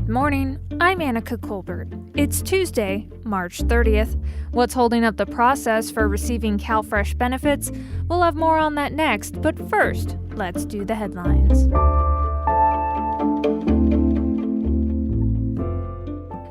Good morning, I'm Annika Colbert. It's Tuesday, March 30th. What's holding up the process for receiving CalFresh benefits? We'll have more on that next, but first, let's do the headlines.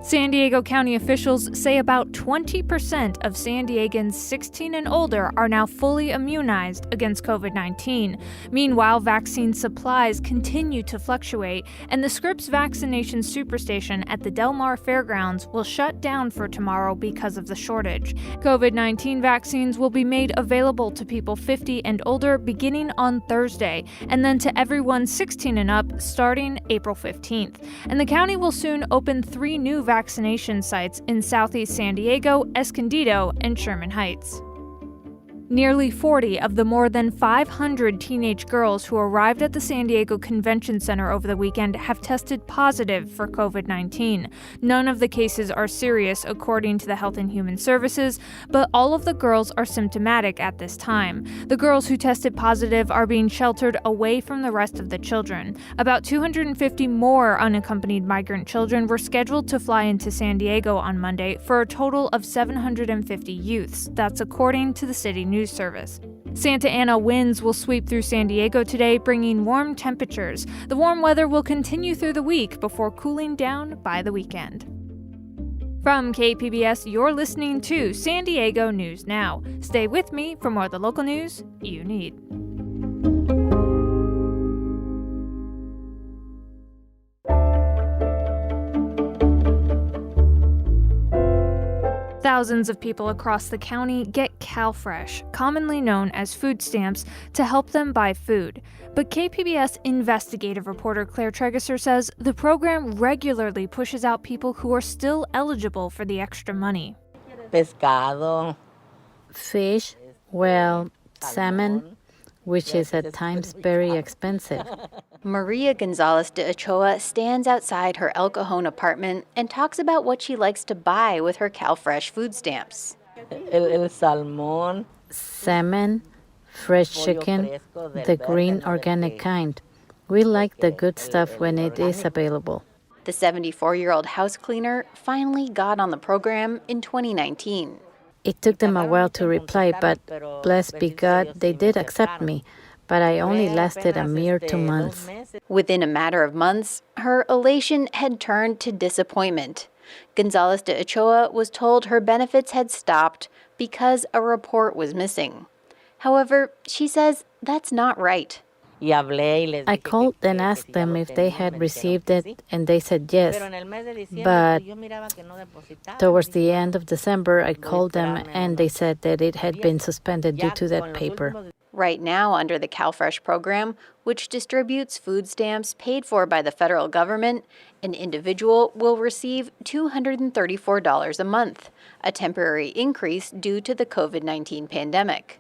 San Diego County officials say about 20% of San Diegans 16 and older are now fully immunized against COVID-19. Meanwhile, vaccine supplies continue to fluctuate, and the Scripps Vaccination Superstation at the Del Mar Fairgrounds will shut down for tomorrow because of the shortage. COVID-19 vaccines will be made available to people 50 and older beginning on Thursday, and then to everyone 16 and up starting April 15th. And the county will soon open 3 new vaccination sites in Southeast San Diego, Escondido, and Sherman Heights. Nearly 40 of the more than 500 teenage girls who arrived at the San Diego Convention Center over the weekend have tested positive for COVID-19. None of the cases are serious, according to the Health and Human Services, but all of the girls are symptomatic at this time. The girls who tested positive are being sheltered away from the rest of the children. About 250 more unaccompanied migrant children were scheduled to fly into San Diego on Monday for a total of 750 youths. That's according to the city news service. Santa Ana winds will sweep through San Diego today, bringing warm temperatures. The warm weather will continue through the week before cooling down by the weekend. From KPBS, you're listening to San Diego News Now. Stay with me for more of the local news you need. Thousands of people across the county get CalFresh, commonly known as food stamps, to help them buy food. But KPBS investigative reporter Claire Tregesser says the program regularly pushes out people who are still eligible for the extra money. Pescado. Fish, well, salmon, which is at times very expensive. Maria Gonzalez de Ochoa stands outside her El Cajon apartment and talks about what she likes to buy with her CalFresh food stamps. El salmón. Salmon, fresh chicken, the green organic kind. We like the good stuff when it is available. The 74-year-old house cleaner finally got on the program in 2019. It took them a while to reply, but blessed be God, they did accept me. But I only lasted a mere 2 months. Within a matter of months, her elation had turned to disappointment. Gonzalez de Ochoa was told her benefits had stopped because a report was missing. However, she says that's not right. I called and asked them if they had received it, and they said yes. But towards the end of December, I called them, and they said that it had been suspended due to that paper. Right now, under the CalFresh program, which distributes food stamps paid for by the federal government, an individual will receive $234 a month, a temporary increase due to the COVID-19 pandemic.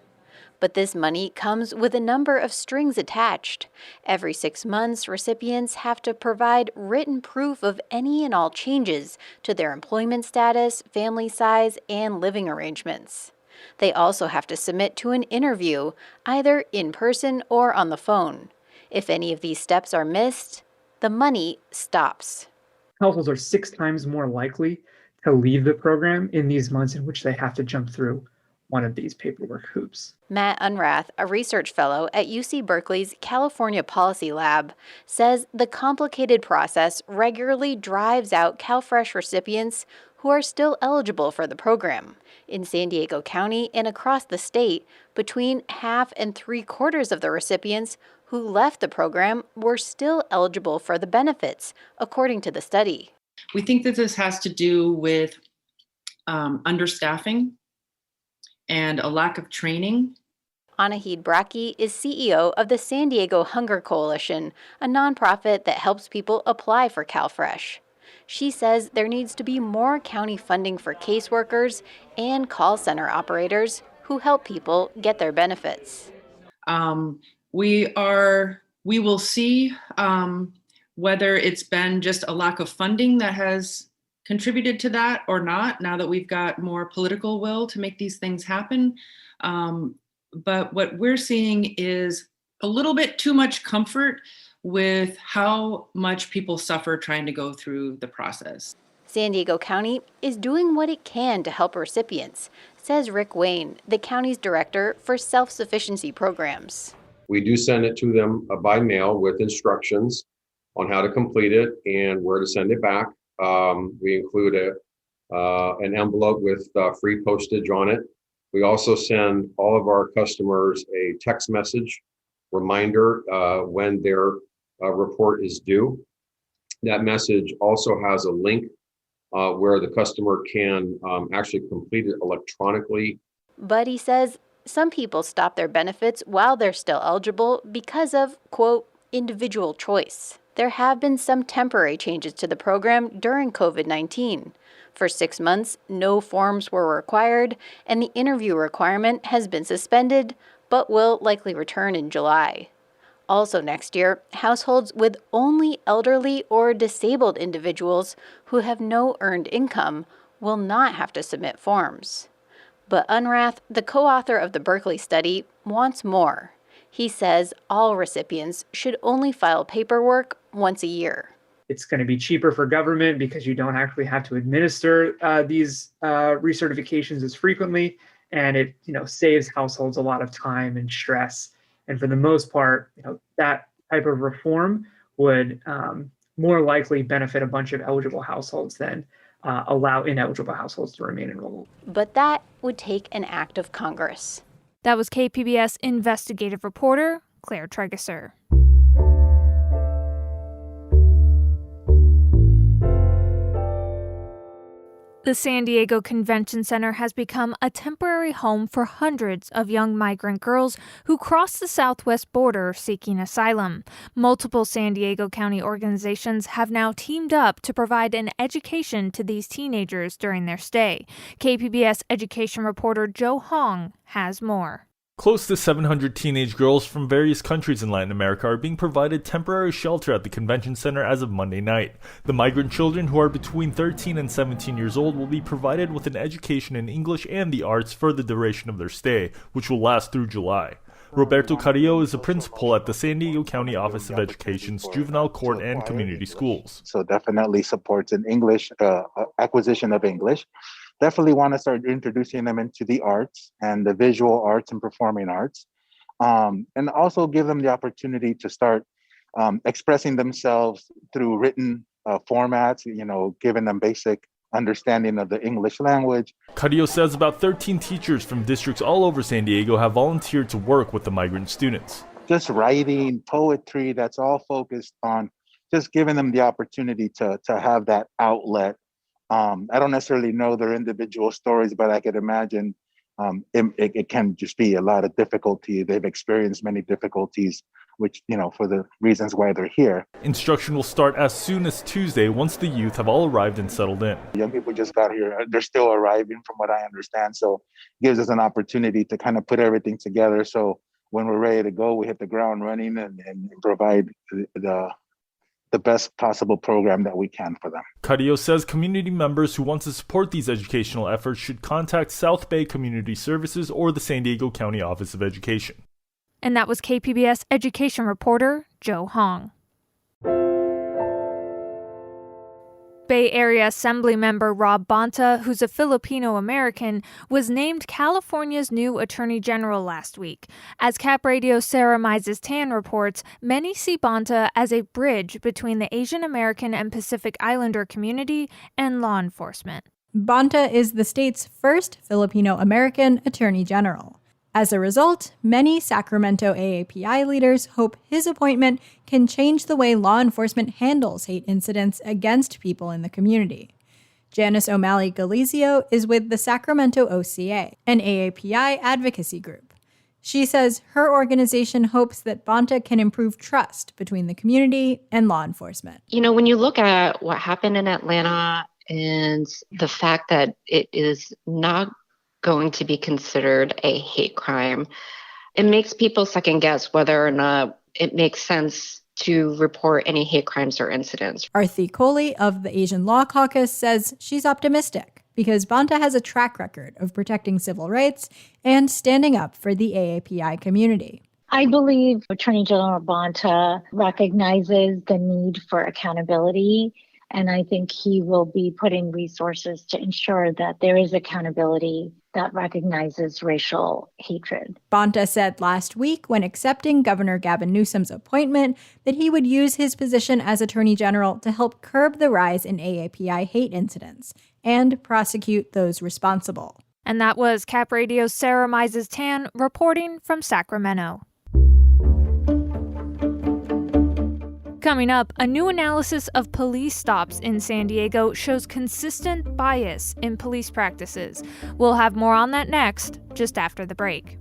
But this money comes with a number of strings attached. Every 6 months, recipients have to provide written proof of any and all changes to their employment status, family size, and living arrangements. They also have to submit to an interview, either in person or on the phone. If any of these steps are missed, the money stops. Households are 6 times more likely to leave the program in these months in which they have to jump through one of these paperwork hoops. Matt Unrath, a research fellow at UC Berkeley's California Policy Lab, says the complicated process regularly drives out CalFresh recipients who are still eligible for the program. In San Diego County and across the state, between half and 3/4 of the recipients who left the program were still eligible for the benefits, according to the study. We think that this has to do with understaffing and a lack of training. Anahid Braki is CEO of the San Diego Hunger Coalition, a nonprofit that helps people apply for CalFresh. She says there needs to be more county funding for caseworkers and call center operators who help people get their benefits. We will see whether it's been just a lack of funding that has contributed to that or not, now that we've got more political will to make these things happen. But what we're seeing is a little bit too much comfort with how much people suffer trying to go through the process. San Diego County is doing what it can to help recipients, says Rick Wayne, the county's director for self-sufficiency programs. We do send it to them by mail with instructions on how to complete it and where to send it back. We include an envelope with free postage on it. We also send all of our customers a text message reminder when their report is due. That message also has a link where the customer can actually complete it electronically. But he says some people stop their benefits while they're still eligible because of, quote, individual choice. There have been some temporary changes to the program during COVID-19. For 6 months, no forms were required, and the interview requirement has been suspended, but will likely return in July. Also next year, households with only elderly or disabled individuals who have no earned income will not have to submit forms. But Unrath, the co-author of the Berkeley study, wants more. He says all recipients should only file paperwork once a year. It's going to be cheaper for government because you don't actually have to administer these recertifications as frequently, and it saves households a lot of time and stress. And for the most part, that type of reform would more likely benefit a bunch of eligible households than allow ineligible households to remain enrolled. But that would take an act of Congress. That was KPBS investigative reporter Claire Tregesser. The San Diego Convention Center has become a temporary home for hundreds of young migrant girls who cross the southwest border seeking asylum. Multiple San Diego County organizations have now teamed up to provide an education to these teenagers during their stay. KPBS education reporter Joe Hong has more. Close to 700 teenage girls from various countries in Latin America are being provided temporary shelter at the convention center as of Monday night. The migrant children, who are between 13 and 17 years old, will be provided with an education in English and the arts for the duration of their stay, which will last through July. Roberto Carrillo is a principal at the San Diego County Office of Education's Juvenile Court and Community Schools. So definitely supports an English acquisition of English. Definitely want to start introducing them into the arts and the visual arts and performing arts, and also give them the opportunity to start expressing themselves through written formats, giving them basic understanding of the English language. Carrillo says about 13 teachers from districts all over San Diego have volunteered to work with the migrant students. Just writing, poetry, that's all focused on just giving them the opportunity to have that outlet. I don't necessarily know their individual stories, but I could imagine it can just be a lot of difficulty. They've experienced many difficulties, which, for the reasons why they're here. Instruction will start as soon as Tuesday once the youth have all arrived and settled in. Young people just got here. They're still arriving from what I understand. So it gives us an opportunity to kind of put everything together. So when we're ready to go, we hit the ground running and provide the best possible program that we can for them. Carrillo says community members who want to support these educational efforts should contact South Bay Community Services or the San Diego County Office of Education. And that was KPBS education reporter Joe Hong. Bay Area Assembly member Rob Bonta, who's a Filipino-American, was named California's new Attorney General last week. As Cap Radio's Sarah Mises-Tan reports, many see Bonta as a bridge between the Asian American and Pacific Islander community and law enforcement. Bonta is the state's first Filipino-American Attorney General. As a result, many Sacramento AAPI leaders hope his appointment can change the way law enforcement handles hate incidents against people in the community. Janice O'Malley Galizio is with the Sacramento OCA, an AAPI advocacy group. She says her organization hopes that Bonta can improve trust between the community and law enforcement. When you look at what happened in Atlanta and the fact that it is not going to be considered a hate crime, it makes people second guess whether or not it makes sense to report any hate crimes or incidents. Arthi Kohli of the Asian Law Caucus says she's optimistic because Bonta has a track record of protecting civil rights and standing up for the AAPI community. I believe Attorney General Bonta recognizes the need for accountability, and I think he will be putting resources to ensure that there is accountability that recognizes racial hatred. Bonta said last week when accepting Governor Gavin Newsom's appointment that he would use his position as Attorney General to help curb the rise in AAPI hate incidents and prosecute those responsible. And that was Cap Radio's Sarah Mises-Tan reporting from Sacramento. Coming up, a new analysis of police stops in San Diego shows consistent bias in police practices. We'll have more on that next, just after the break.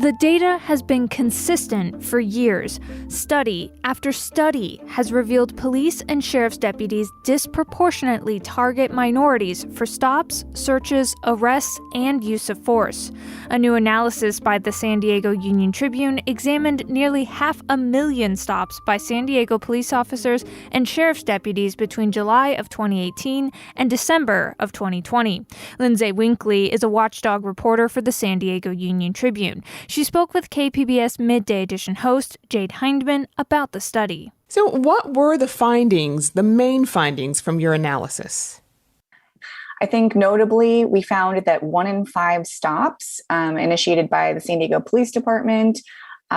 The data has been consistent for years. Study after study has revealed police and sheriff's deputies disproportionately target minorities for stops, searches, arrests, and use of force. A new analysis by the San Diego Union Tribune examined nearly 500,000 stops by San Diego police officers and sheriff's deputies between July of 2018 and December of 2020. Lindsay Winkley is a watchdog reporter for the San Diego Union Tribune. She spoke with KPBS Midday Edition host Jade Hindman about the study. So what were the findings, the main findings from your analysis? I think notably, we found that 1 in 5 stops initiated by the San Diego Police Department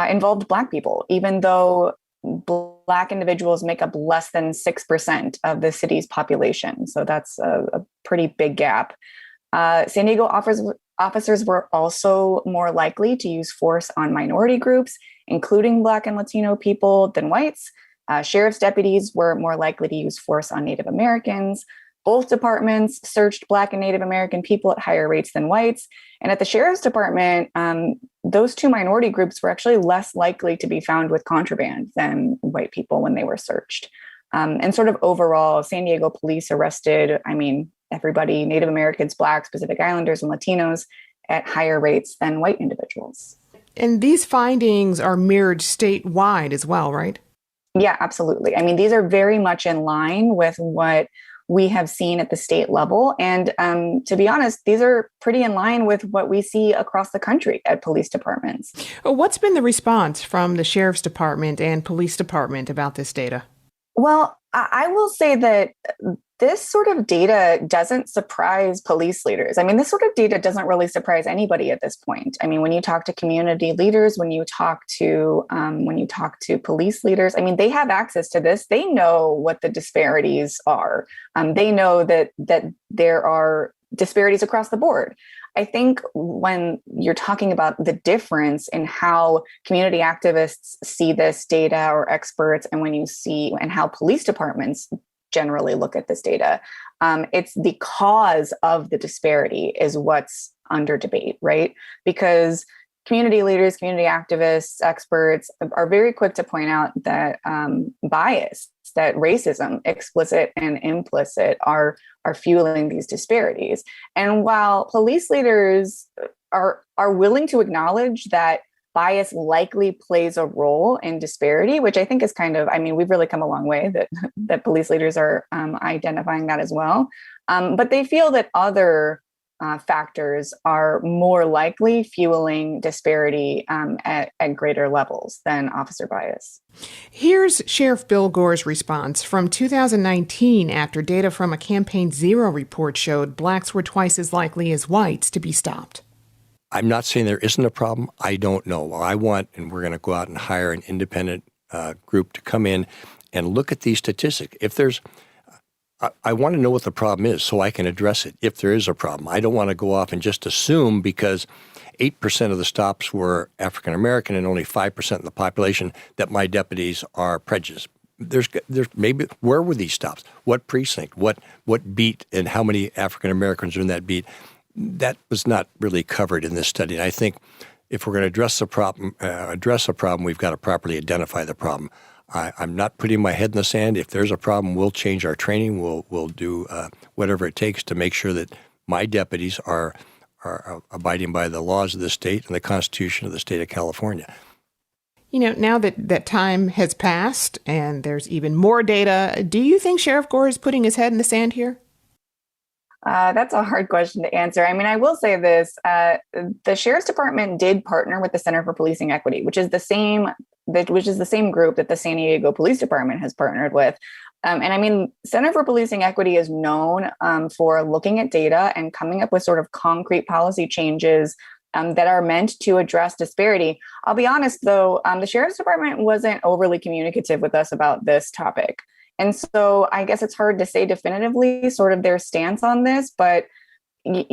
involved Black people, even though Black individuals make up less than 6% of the city's population. So that's a pretty big gap. San Diego officers were also more likely to use force on minority groups, including Black and Latino people, than whites. Sheriff's deputies were more likely to use force on Native Americans. Both departments searched Black and Native American people at higher rates than whites. And at the Sheriff's Department, those two minority groups were actually less likely to be found with contraband than white people when they were searched. And sort of overall, San Diego police arrested, everybody, Native Americans, Blacks, Pacific Islanders, and Latinos at higher rates than white individuals. And these findings are mirrored statewide as well, right? Yeah, absolutely. These are very much in line with what we have seen at the state level. And to be honest, these are pretty in line with what we see across the country at police departments. What's been the response from the Sheriff's Department and Police Department about this data? Well, I will say that this sort of data doesn't surprise police leaders. This sort of data doesn't really surprise anybody at this point. When you talk to community leaders, when you talk to police leaders, they have access to this. They know what the disparities are. They know that there are disparities across the board. I think when you're talking about the difference in how community activists see this data or experts, and how police departments generally look at this data, it's the cause of the disparity is what's under debate, right? Because community leaders, community activists, experts are very quick to point out that bias, that racism, explicit and implicit, are fueling these disparities. And while police leaders are willing to acknowledge that bias likely plays a role in disparity, which I think is we've really come a long way that police leaders are identifying that as well. But they feel that other factors are more likely fueling disparity at greater levels than officer bias. Here's Sheriff Bill Gore's response from 2019 after data from a Campaign Zero report showed Blacks were twice as likely as whites to be stopped. I'm not saying there isn't a problem. I don't know. Well, and we're going to go out and hire an independent group to come in and look at these statistics. I want to know what the problem is so I can address it if there is a problem. I don't want to go off and just assume because 8% of the stops were African American and only 5% of the population that my deputies are prejudiced. There's maybe, where were these stops? What precinct? What beat? And how many African Americans are in that beat? That was not really covered in this study. And I think if we're going to address a problem, we've got to properly identify the problem. I'm not putting my head in the sand. If there's a problem, we'll change our training. We'll do whatever it takes to make sure that my deputies are abiding by the laws of the state and the Constitution of the state of California. Now that time has passed and there's even more data, do you think Sheriff Gore is putting his head in the sand here? That's a hard question to answer. I mean, I will say this. The Sheriff's Department did partner with the Center for Policing Equity, which is the same group that the San Diego Police Department has partnered with. And I mean, Center for Policing Equity is known for looking at data and coming up with sort of concrete policy changes that are meant to address disparity. I'll be honest, though, the Sheriff's Department wasn't overly communicative with us about this topic. And so I guess it's hard to say definitively sort of their stance on this. But, when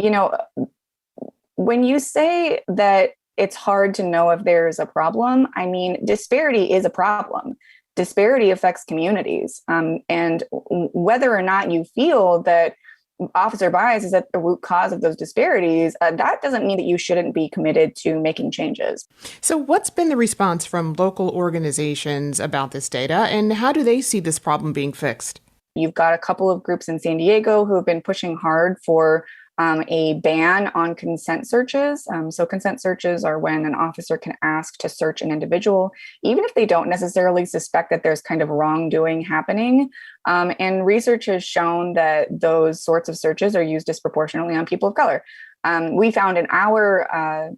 you say that it's hard to know if there's a problem, I mean, disparity is a problem. Disparity affects communities. And whether or not you feel that officer bias is at the root cause of those disparities, that doesn't mean that you shouldn't be committed to making changes. So what's been the response from local organizations about this data, and how do they see this problem being fixed? You've got a couple of groups in San Diego who have been pushing hard for a ban on consent searches. So consent searches are when an officer can ask to search an individual, even if they don't necessarily suspect that there's kind of wrongdoing happening. And research has shown that those sorts of searches are used disproportionately on people of color. We found in our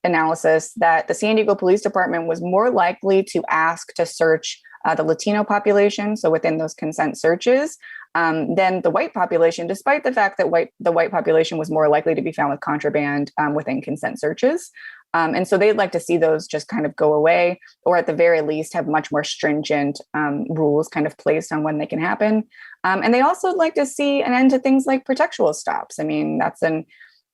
analysis that the San Diego Police Department was more likely to ask to search the Latino population, so within those consent searches, than the white population, despite the fact that the white population was more likely to be found with contraband within consent searches. And so they'd like to see those just kind of go away, or at the very least have much more stringent rules kind of placed on when they can happen. And they also like to see an end to things like pretextual stops. I mean, that's an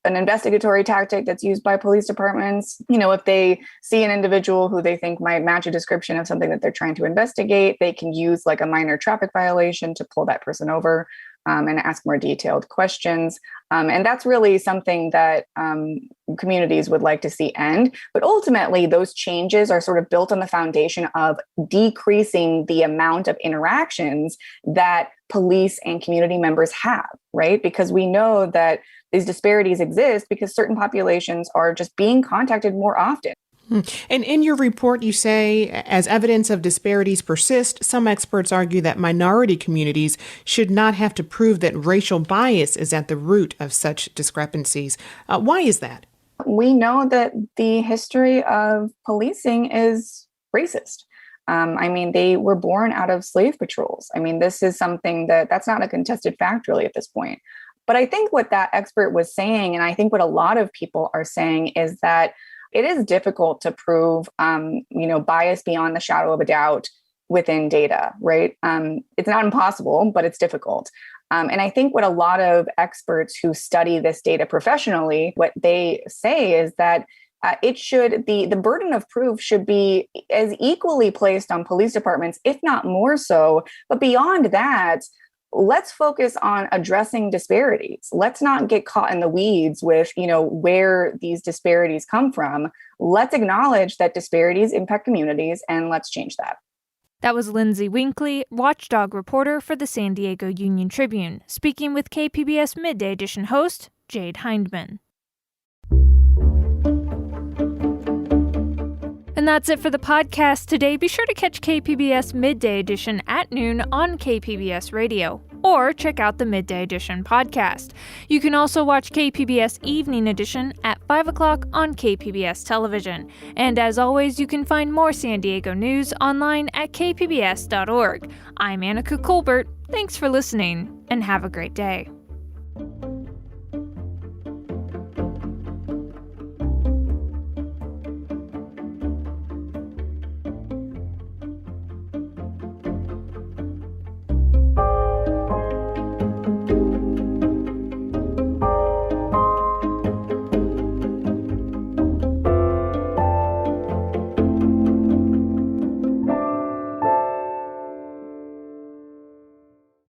investigatory tactic that's used by police departments. If they see an individual who they think might match a description of something that they're trying to investigate, they can use like a minor traffic violation to pull that person over and ask more detailed questions. And that's really something that communities would like to see end. But ultimately, those changes are sort of built on the foundation of decreasing the amount of interactions that police and community members have, right? Because we know that these disparities exist because certain populations are just being contacted more often. And in your report, you say, as evidence of disparities persist, some experts argue that minority communities should not have to prove that racial bias is at the root of such discrepancies. Why is that? We know that the history of policing is racist. They were born out of slave patrols. This is something that's not a contested fact really at this point. But I think what that expert was saying, and I think what a lot of people are saying, is that it is difficult to prove, bias beyond the shadow of a doubt within data, right? It's not impossible, but it's difficult. And I think what a lot of experts who study this data professionally, what they say is that the burden of proof should be as equally placed on police departments, if not more so. But beyond that, let's focus on addressing disparities. Let's not get caught in the weeds with, where these disparities come from. Let's acknowledge that disparities impact communities, and let's change that. That was Lindsay Winkley, watchdog reporter for the San Diego Union Tribune, speaking with KPBS Midday Edition host Jade Hindman. And that's it for the podcast today. Be sure to catch KPBS Midday Edition at noon on KPBS Radio, or check out the Midday Edition podcast. You can also watch KPBS Evening Edition at 5 o'clock on KPBS Television. And as always, you can find more San Diego news online at kpbs.org. I'm Annika Colbert. Thanks for listening, and have a great day.